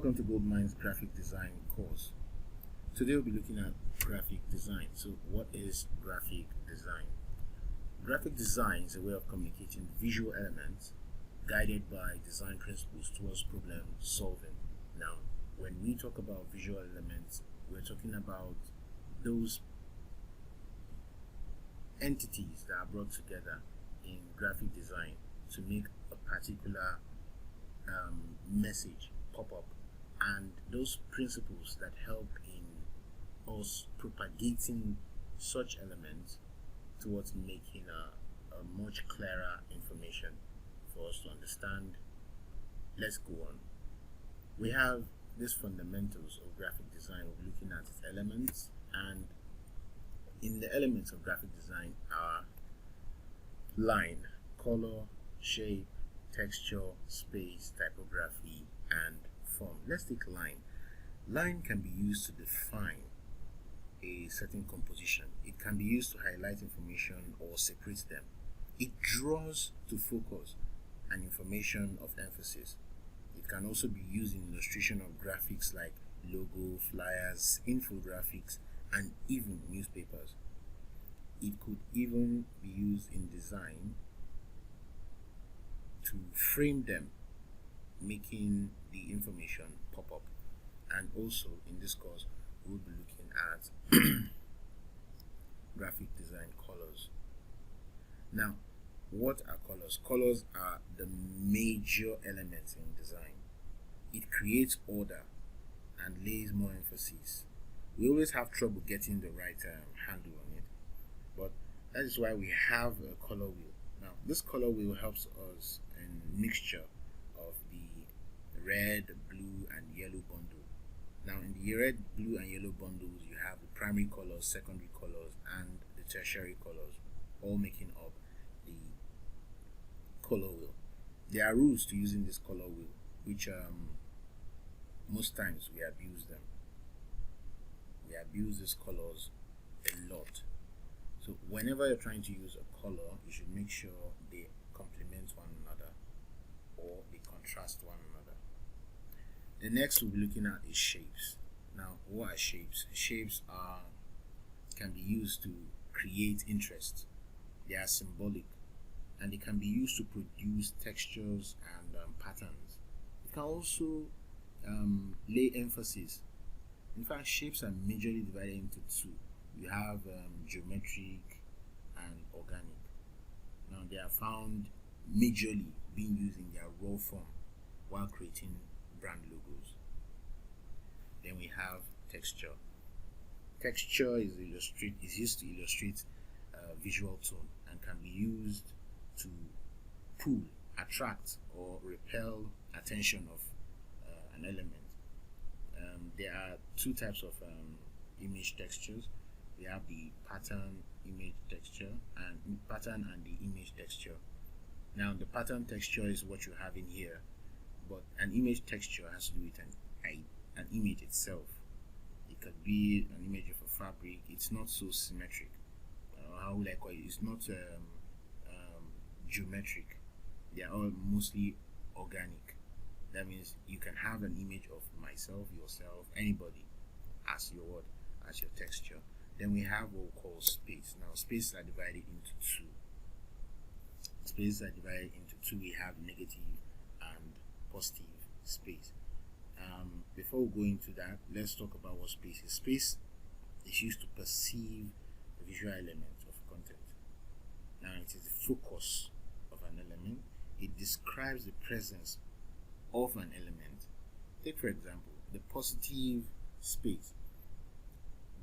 Welcome to Goldmine's graphic design course. Today we'll be looking at graphic design. So what is graphic design? Graphic design is a way of communicating visual elements guided by design principles towards problem solving. Now, when we talk about visual elements, we're talking about those entities that are brought together in graphic design to make a particular message pop up, and those principles that help in us propagating such elements towards making a much clearer information for us to understand. Let's go on. We have these fundamentals of graphic design. We're looking at its elements, and in the elements of graphic design are line, color, shape, texture, space, typography, and form. Let's take line. Line can be used to define a certain composition. It can be used to highlight information or separate them. It draws to focus an information of emphasis. It can also be used in illustration of graphics like logo, flyers, infographics, and even newspapers. It could even be used in design to frame them, making the information pop up. And also in this course we'll be looking at graphic design colors. Now, what are colors? Colors are the major elements in design. It creates order and lays more emphasis. We always have trouble getting the right handle on it, but that is why we have a color wheel. Now, this color wheel helps us in mixture of the red, blue, and yellow bundle. Now, in the red, blue, and yellow bundles, you have the primary colors, secondary colors, and the tertiary colors, all making up the color wheel. There are rules to using this color wheel, which most times we abuse them. We abuse these colors a lot. So whenever you're trying to use a color, you should make sure they complement one another or they contrast one another. The next we'll be looking at is shapes. Now, what are shapes? Shapes can be used to create interest. They are symbolic, and they can be used to produce textures and patterns. It can also lay emphasis. In fact, shapes are majorly divided into two. You have geometric and organic. Now, they are found majorly being used in their raw form while creating brand logos. Then we have texture. Texture is used to illustrate visual tone and can be used to pull, attract, or repel attention of an element. There are two types of image textures. We have the pattern image texture and the image texture. Now, the pattern texture is what you have in here, but an image texture has to do with an image itself. It could be an image of a fabric. It's not so symmetric. How would I call it? It's not geometric. They are all mostly organic. That means you can have an image of myself, yourself, anybody as your texture. Then we have what we call space. Now, spaces are divided into two. Spaces are divided into two. We have negative and positive space. Before we go into that, let's talk about what space is. Space is used to perceive the visual element of content. Now, it is the focus of an element. It describes the presence of an element. Take, for example, the positive space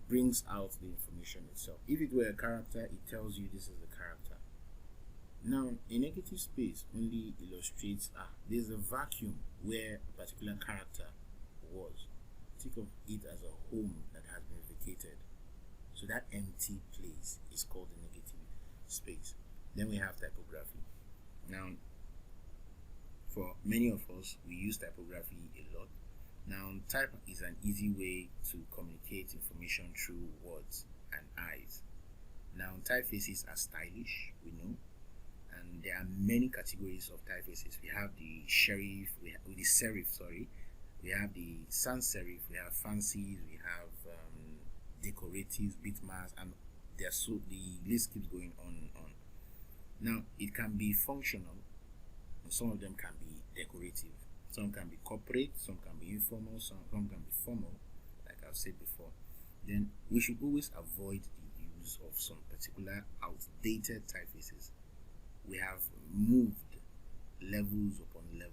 brings out the information itself. If it were a character, it tells you this is the character. Now, a negative space only illustrates there's a vacuum where a particular character was. Think of it as a home that has been vacated. So that empty place is called the negative space. Then we have typography. Now, for many of us, we use typography a lot. Now, type is an easy way to communicate information through words and eyes. Now, typefaces are stylish, we know, and there are many categories of typefaces. We have the serif, We have the sans serif, we have fancies, we have decoratives, bitmaps, and the list keeps going on and on. Now, it can be functional, and some of them can be decorative. Some can be corporate, some can be informal, some can be formal, like I've said before. Then we should always avoid the use of some particular outdated typefaces. We have moved levels upon levels.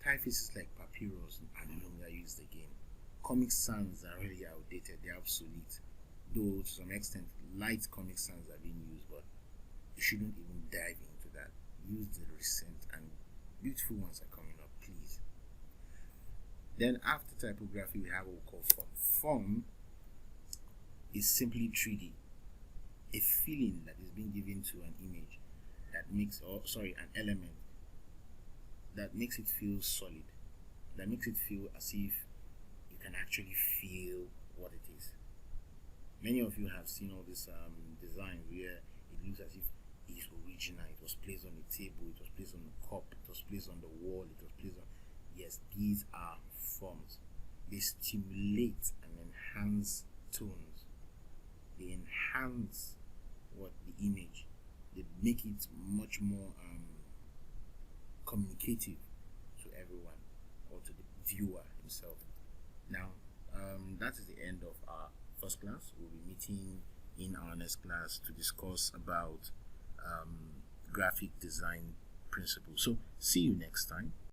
Typefaces like Papyrus are no longer used again. Comic Sans are really outdated, they're obsolete. Though to some extent, light Comic Sans are being used, but you shouldn't even dive into that. Use the recent and beautiful ones are coming up, please. Then after typography, we have what we call form. Form is simply 3D, a feeling that is being given to an image that makes, an element that makes it feel solid, that makes it feel as if you can actually feel what it is. Many of you have seen all these designs where it looks as if it is original, it was placed on the table, it was placed on the cup, it was placed on the wall, it was placed on. Yes, these are forms. They stimulate and enhance tones. They enhance what the image. They make it much more communicative to everyone or to the viewer himself. Now, that is the end of our first class. We'll be meeting in our next class to discuss about graphic design principles. So see you next time.